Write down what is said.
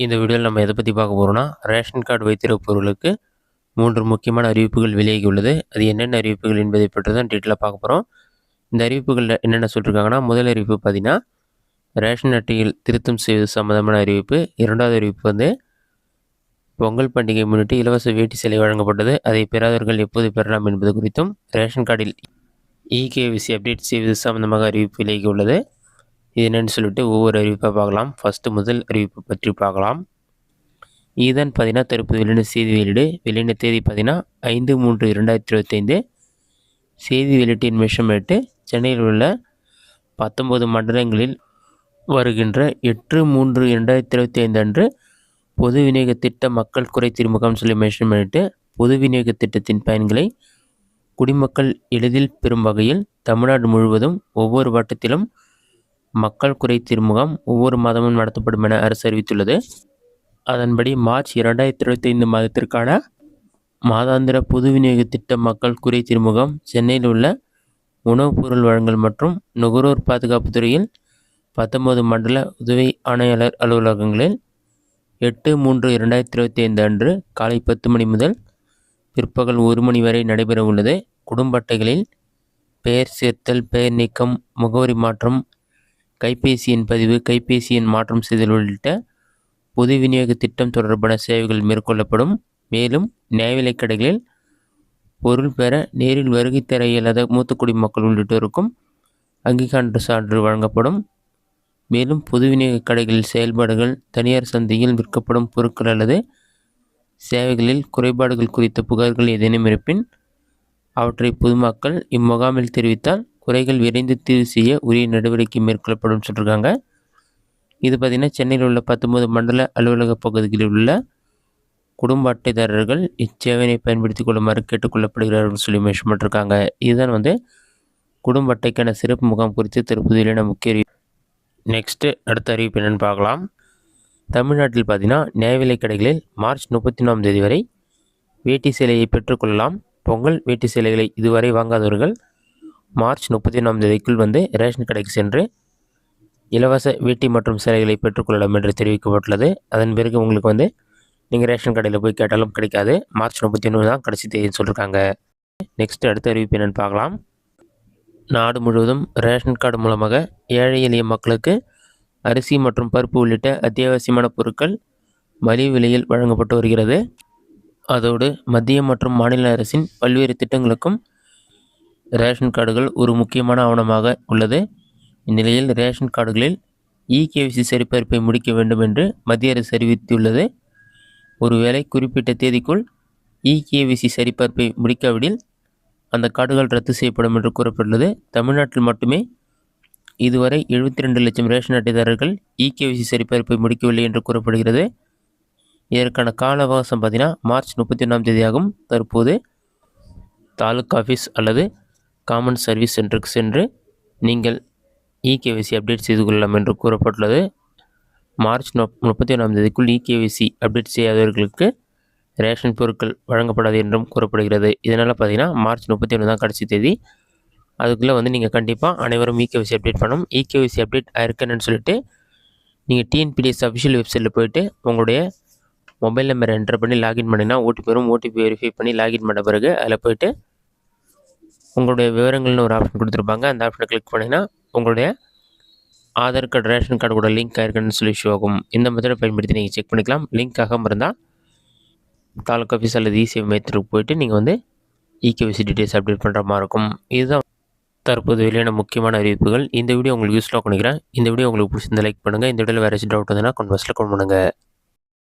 இந்த வீடியோவில் நம்ம எதை பற்றி பார்க்க போகிறோம்னா, ரேஷன் கார்டு வைத்திருப்பவர்களுக்கு 3 முக்கியமான அறிவிப்புகள் வெளியாகி உள்ளது. அது என்னென்ன அறிவிப்புகள் என்பதை பற்றி தான் டீட்டெயிலாக பார்க்க போகிறோம். இந்த அறிவிப்புகளில் என்னென்ன சொல்லியிருக்காங்கன்னா, முதல் அறிவிப்பு பார்த்தீங்கன்னா, ரேஷன் அட்டையில் திருத்தம் செய்வது சம்மந்தமான அறிவிப்பு. இரண்டாவது அறிவிப்பு வந்து பொங்கல் பண்டிகை முன்னிட்டு இலவச வேட்டி சேலை வழங்கப்பட்டது. அதை பெறாதவர்கள் எப்போது பெறலாம் என்பது குறித்தும், ரேஷன் கார்டில் இகேவிசி அப்டேட் செய்வது சம்மந்தமாக அறிவிப்பு வெளியாகி உள்ளது. இது என்னென்னு சொல்லிட்டு ஒவ்வொரு அறிவிப்பாக பார்க்கலாம். ஃபஸ்ட்டு முதல் அறிவிப்பு பற்றி பார்க்கலாம். இதுதான் பார்த்தீங்கன்னா தற்போது வெளியின செய்தி வெளியின தேதி பார்த்தீங்கன்னா 5/3/2025. செய்தி வெளியீட்டின் மெஷர்மெண்ட்டு சென்னையில் உள்ள 19 மண்டலங்களில் வருகின்ற 8/3/2025 அன்று பொது விநியோக திட்ட மக்கள் குறை தீர்வு முகாம் சொல்லி மெஷர்மெண்ட்டு பொது விநியோக திட்டத்தின் பயன்களை குடிமக்கள் எளிதில் பெறும் வகையில் தமிழ்நாடு முழுவதும் ஒவ்வொரு வட்டத்திலும் மக்கள் குறை தீர்வு முகாம் ஒவ்வொரு மாதமும் நடத்தப்படும் என அரசு அறிவித்துள்ளது. அதன்படி மார்ச் 2025 மாதத்திற்கான மாதாந்திர பொது விநியோக திட்ட மக்கள் குறை தீர்வு முகாம் சென்னையில் உள்ள உணவுப் பொருள் வழங்கல் மற்றும் நுகர்வோர் பாதுகாப்பு துறையில் 19 மண்டல உதவி ஆணையாளர் அலுவலகங்களில் 8/3/2025 அன்று காலை 10 மணி முதல் பிற்பகல் 1 மணி வரை நடைபெற உள்ளது. குடும்ப அட்டைகளில் பெயர் சேர்த்தல், பெயர் நீக்கம், முகவரி மாற்றம், கைபேசி எண் பதிவு, கைபேசி எண் மாற்றம் செய்தல் உள்ளிட்ட பொது விநியோக திட்டம் தொடர்பான சேவைகள் மேற்கொள்ளப்படும். மேலும் நியாய விலைக் கடைகளில் பொருள் பெற நேரில் வருகை தர இயலாத மூத்த குடிமக்கள் உள்ளிட்டோருக்கும் அங்கீகார சான்று வழங்கப்படும். மேலும் பொது விநியோக கடைகளில் செயல்பாடுகள், தனியார் சந்தையில் விற்கப்படும் பொருட்கள் அல்லது சேவைகளில் குறைபாடுகள் குறித்த புகார்கள் ஏதேனும் இருப்பின் அவற்றை பொதுமக்கள் இம்முகாமில் தெரிவித்தால் குறைகள் விரைந்து தீர்வு செய்ய உரிய நடவடிக்கை மேற்கொள்ளப்படும் சொல்லியிருக்காங்க. இது பார்த்திங்கன்னா சென்னையில் உள்ள 19 மண்டல அலுவலக பகுதிகளில் உள்ள குடும்ப அட்டைதாரர்கள் இச்சேவையை பயன்படுத்திக் கொள்ளுமாறு கேட்டுக்கொள்ளப்படுகிறார்கள் சொல்லி மென்ஷன் பண்ணிருக்காங்க. இதுதான் வந்து குடும்ப அட்டைக்கான சிறப்பு முகாம் குறித்து தற்போது வெளியான முக்கிய அறிவிப்பு. நெக்ஸ்ட்டு அடுத்த அறிவிப்பு என்னென்னு பார்க்கலாம். தமிழ்நாட்டில் பார்த்தீங்கன்னா நியாய விலைக் கடைகளில் மார்ச் 31ஆம் தேதி வரை வேட்டி சேலையை பெற்றுக்கொள்ளலாம். பொங்கல் வேட்டி சேலைகளை இதுவரை வாங்காதவர்கள் மார்ச் 31ஆம் தேதிக்குள் வந்து ரேஷன் கடைக்கு சென்று இலவச வேட்டி மற்றும் சேலைகளை பெற்றுக்கொள்ளலாம் என்று தெரிவிக்கப்பட்டுள்ளது. அதன் பிறகு உங்களுக்கு வந்து நீங்கள் ரேஷன் கடையில் போய் கேட்டாலும் கிடைக்காது. மார்ச் 31 தான் கடைசி தேதின்னு சொல்லியிருக்காங்க. நெக்ஸ்ட் அடுத்த அறிவிப்பு என்னென்னு பார்க்கலாம். நாடு முழுவதும் ரேஷன் கார்டு மூலமாக ஏழை எளிய மக்களுக்கு அரிசி மற்றும் பருப்பு உள்ளிட்ட அத்தியாவசியமான பொருட்கள் மலிவு விலையில் வழங்கப்பட்டு வருகிறது. அதோடு மத்திய மற்றும் மாநில அரசின் பல்வேறு திட்டங்களுக்கும் ரேஷன் கார்டுகள் ஒரு முக்கியமான ஆவணமாக உள்ளது. இந்நிலையில் ரேஷன் கார்டுகளில் இகேவிசி சரிபார்ப்பை முடிக்க வேண்டும் என்று மத்திய அரசு அறிவித்துள்ளது. ஒருவேளை குறிப்பிட்ட தேதிக்குள் இகேவிசி சரிபார்ப்பை முடிக்காவிடில் அந்த கார்டுகள் ரத்து செய்யப்படும் என்று கூறப்பட்டுள்ளது. தமிழ்நாட்டில் மட்டுமே இதுவரை 72 லட்சம் ரேஷன் அட்டைதாரர்கள் இகேவிசி சரிபார்ப்பை முடிக்கவில்லை என்று கூறப்படுகிறது. இதற்கான கால அவகாசம் பார்த்தீங்கன்னா மார்ச் 31ஆம் தேதியாகும். தற்போது தாலுக் ஆஃபீஸ் அல்லது காமன் சர்வீஸ் சென்டருக்கு சென்று நீங்கள் இகேவிசி அப்டேட் செய்து கொள்ளலாம் என்று கூறப்பட்டுள்ளது. மார்ச் 31ஆம் தேதிக்குள் இகேவிசி அப்டேட் செய்யாதவர்களுக்கு ரேஷன் பொருட்கள் வழங்கப்படாது என்றும் கூறப்படுகிறது. இதனால் பார்த்தீங்கன்னா மார்ச் 31 தான் கடைசி தேதி. அதுக்குள்ளே வந்து நீங்கள் கண்டிப்பாக அனைவரும் இகேவிசி அப்டேட் பண்ணணும். இகேவிசி அப்டேட் ஆயிருக்குன்னு சொல்லிட்டு நீங்கள் டிஎன்பிடிஎஸ் அஃபிஷியல் வெப்சைட்டில் போய்ட்டு உங்களுடைய மொபைல் நம்பரை என்டர் பண்ணி லாகின் பண்ணிங்கன்னா ஓடிபி வரும். ஓடிபி வெரிஃபை பண்ணி லாகின் பண்ண பிறகு அதில் போய்ட்டு உங்களுடைய விவரங்கள்னு ஒரு ஆப்ஷன் கொடுத்துருப்பாங்க. அந்த ஆப்ஷனை கிளிக் பண்ணிங்கன்னா உங்களுடைய ஆதார் கார்டு, ரேஷன் கார்டு கூட லிங்க் ஆயிருக்குன்னு சொல்லி ஷோ ஆகும். இந்த மெத்தடை பயன்படுத்தி நீங்கள் செக் பண்ணிக்கலாம். லிங்க் ஆகாமல் இருந்தால் தாலுக் ஆஃபீஸ் அல்லது இசேவை மையத்திற்கு போய்ட்டு நீங்கள் வந்து இகேவிசி டீட்டெயில்ஸ் அப்டேட் பண்ணுற மாதிரி இருக்கும். இதுதான் தற்போது வெளியான முக்கியமான அறிவிப்புகள். இந்த வீடியோ உங்களுக்கு யூஸ்ஃபுல்லாக பண்ணிக்கிறேன். இந்த வீடியோ உங்களுக்கு பிடிச்சிருந்தா லைக் பண்ணுங்கள். இந்த வீடியோவில் வேறு ஏதாச்சும் டவுட் வந்ததுன்னா கமெண்ட் பாக்ஸில் கமெண்ட் பண்ணுங்கள்.